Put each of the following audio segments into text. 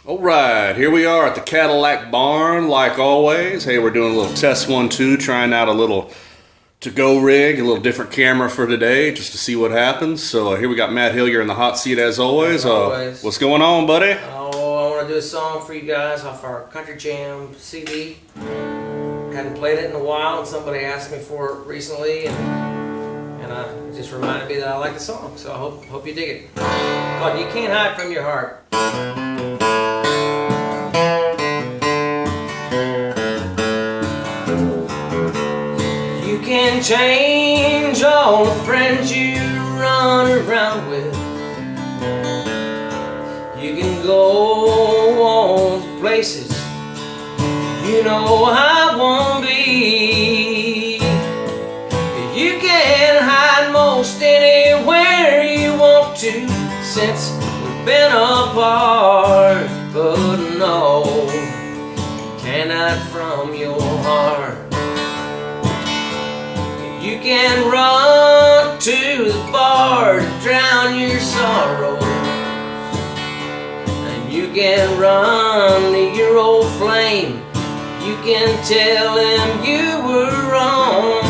All right, here we are at the Cadillac Barn, like always. Hey, we're doing a little test 1-2, trying out a little to-go rig, a little different camera for today, just to see what happens. So here we got Matt Hillyer in the hot seat as always. What's going on, buddy? Oh, I want to do a song for you guys off our Country Jam CD. Hadn't played it in a while, and somebody asked me for it recently, and it just reminded me that I like the song. So I hope you dig it. Called "You Can't Hide From Your Heart." You can change all the friends you run around with. You can go all the places you know I won't be. You can hide most anywhere you want to since we've been apart. But no, you can't hide from your heart. You can run to the bar to drown your sorrows, and you can run to your old flame. You can tell him you were wrong.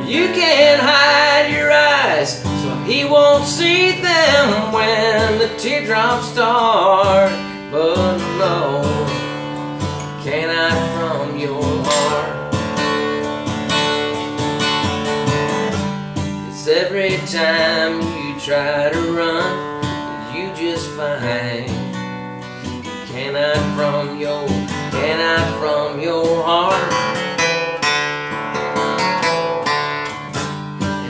You can hide your eyes so he won't see them when the teardrops start. But no, can't hide from your heart. Every time you try to run, you just find you can't hide from your heart.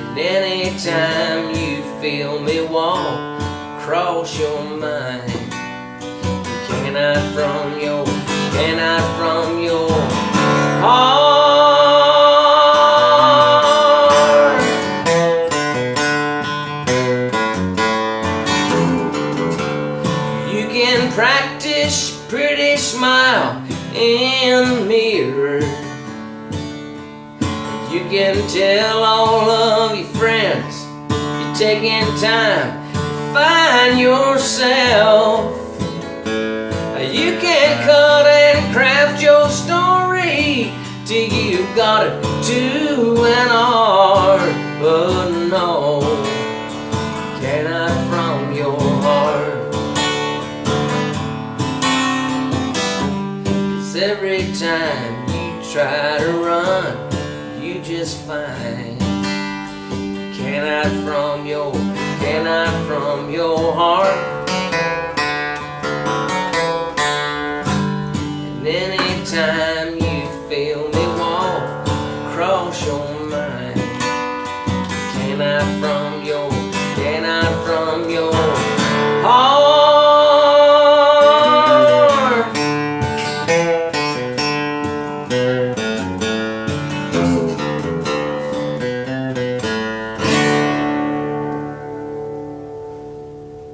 And anytime you feel me walk across your mind, you can't hide from your heart. Practice your pretty smile in the mirror. You can tell all of your friends you're taking time to find yourself. You can cut and craft your story till you've got it to an art. But no, can't hide from your heart. Every time you try to run, you just find you can't hide from your heart. And anytime you feel me walk across your mind, you can't hide from your heart.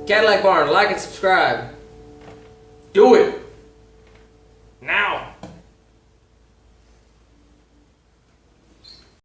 Cadillac Barn, like and subscribe. Do it!